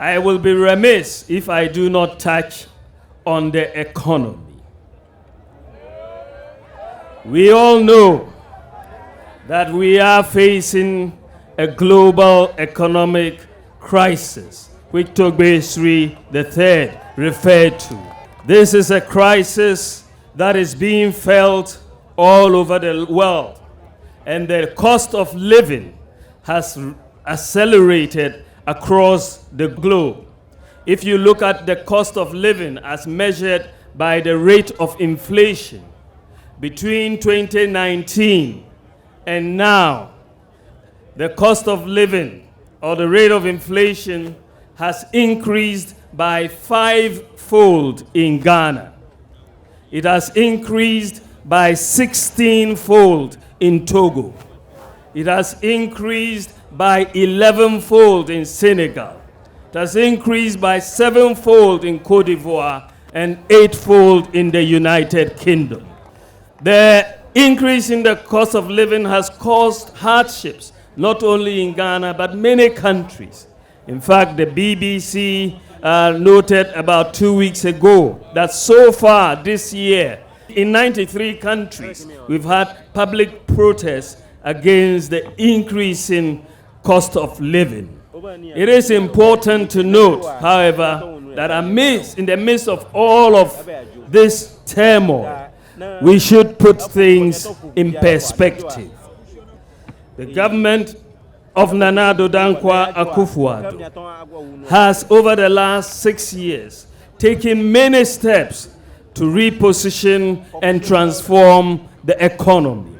I will be remiss if I do not touch on the economy. We all know that we are facing a global economic crisis, which Togbi Sri III referred to. This is a crisis that is being felt all over the world, and the cost of living has accelerated across the globe. If you look at the cost of living as measured by the rate of inflation, between 2019 and now, the cost of living or the rate of inflation has increased by 5-fold in Ghana. It has increased by 16-fold in Togo. It has increased by 11-fold in Senegal. It has increased by 7-fold in Côte d'Ivoire and 8-fold in the United Kingdom. The increase in the cost of living has caused hardships, not only in Ghana, but many countries. In fact, the BBC noted about 2 weeks ago that so far this year, in 93 countries, we've had public protests against the increasing cost of living. It is important to note, however, that in the midst of all of this turmoil, we should put things in perspective. The government of Nana Addo Dankwa Akufo-Addo has, over the last 6 years, taken many steps to reposition and transform the economy.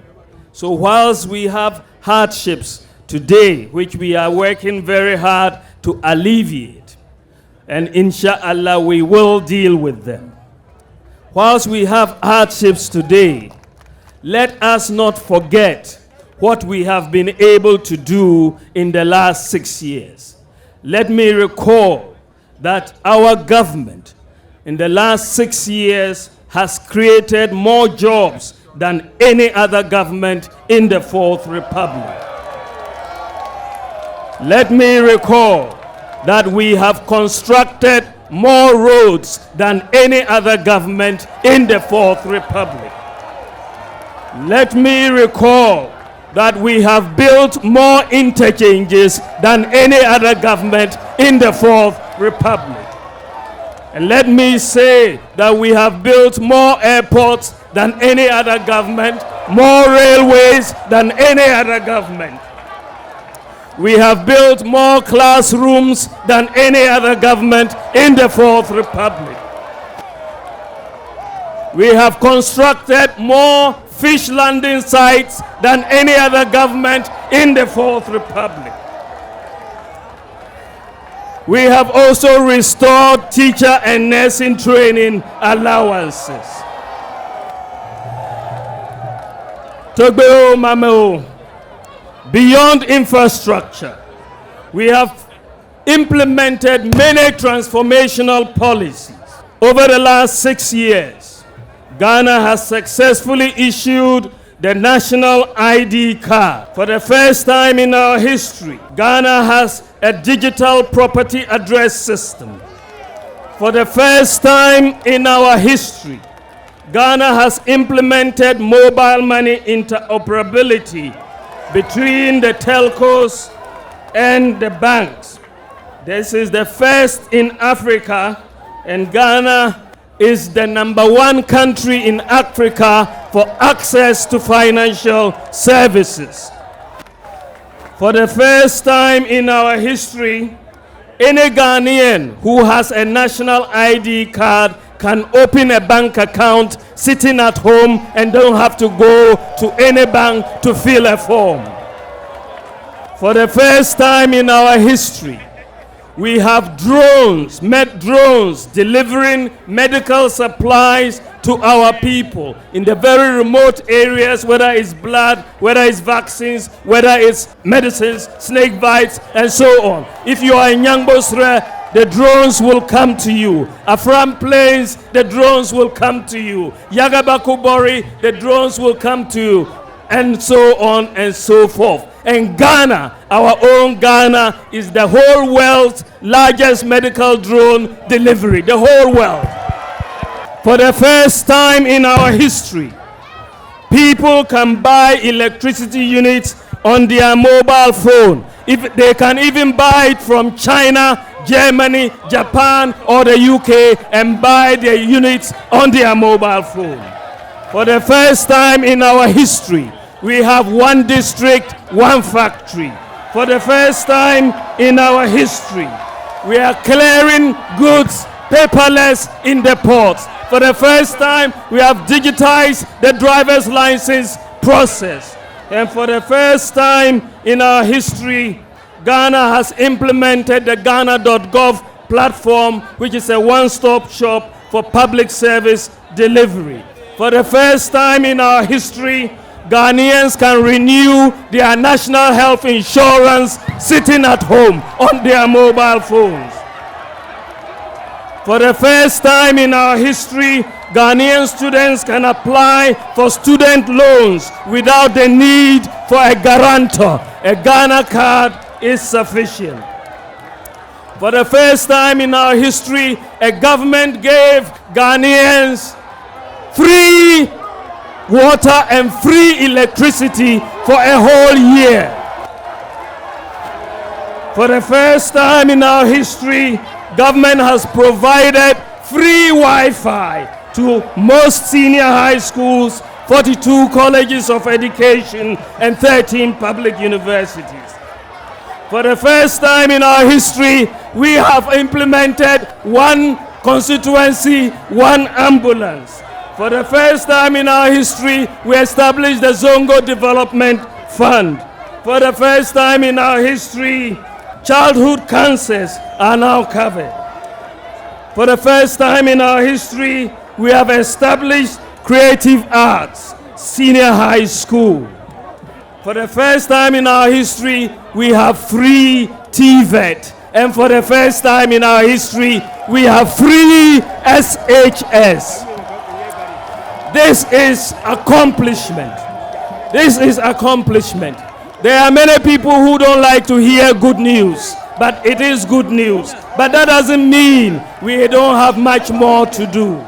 So whilst we have hardships today, which we are working very hard to alleviate, and inshallah we will deal with them. Whilst we have hardships today, let us not forget what we have been able to do in the last 6 years. Let me recall that our government in the last 6 years has created more jobs than any other government in the Fourth Republic. Let me recall that we have constructed more roads than any other government in the Fourth Republic. Let me recall that we have built more interchanges than any other government in the Fourth Republic. And let me say that we have built more airports than any other government, more railways than any other government. We have built more classrooms than any other government in the Fourth Republic. We have constructed more fish landing sites than any other government in the Fourth Republic. We have also restored teacher and nursing training allowances. Togbe Mameo. Beyond infrastructure, we have implemented many transformational policies. Over the last 6 years, Ghana has successfully issued the national ID card. For the first time in our history, Ghana has a digital property address system. For the first time in our history, Ghana has implemented mobile money interoperability between the telcos and the banks. This is the first in Africa, and Ghana is the #1 country in Africa for access to financial services. For the first time in our history, any Ghanaian who has a national ID card can open a bank account sitting at home and don't have to go to any bank to fill a form. For the first time in our history, we have drones delivering medical supplies to our people in the very remote areas, whether it's blood, whether it's vaccines, whether it's medicines, snake bites, and so on. If you are in Yangbosre, the drones will come to you. Afram Plains, the drones will come to you. Yagabakubori, the drones will come to you, and so on and so forth. And Ghana, our own Ghana, is the whole world's largest medical drone delivery, the whole world. For the first time in our history, people can buy electricity units on their mobile phone. If they can even buy it from China, Germany, Japan, or the UK and buy their units on their mobile phone. For the first time in our history, we have one district, one factory. For the first time in our history, we are clearing goods paperless in the ports. For the first time, we have digitized the driver's license process. And for the first time in our history, Ghana has implemented the Ghana.gov platform, which is a one-stop shop for public service delivery. For the first time in our history, Ghanaians can renew their national health insurance sitting at home on their mobile phones. For the first time in our history, Ghanaian students can apply for student loans without the need for a guarantor. A Ghana card is sufficient. For the first time in our history, a government gave Ghanaians free water and free electricity for a whole year. For the first time in our history, government has provided free Wi-Fi to most senior high schools, 42 colleges of education, and 13 public universities. For the first time in our history, we have implemented one constituency, one ambulance. For the first time in our history, we established the Zongo Development Fund. For the first time in our history, childhood cancers are now covered. For the first time in our history, we have established Creative Arts Senior High School. For the first time in our history, we have free TVET. And for the first time in our history, we have free SHS. This is accomplishment. This is accomplishment. There are many people who don't like to hear good news, but it is good news. But that doesn't mean we don't have much more to do.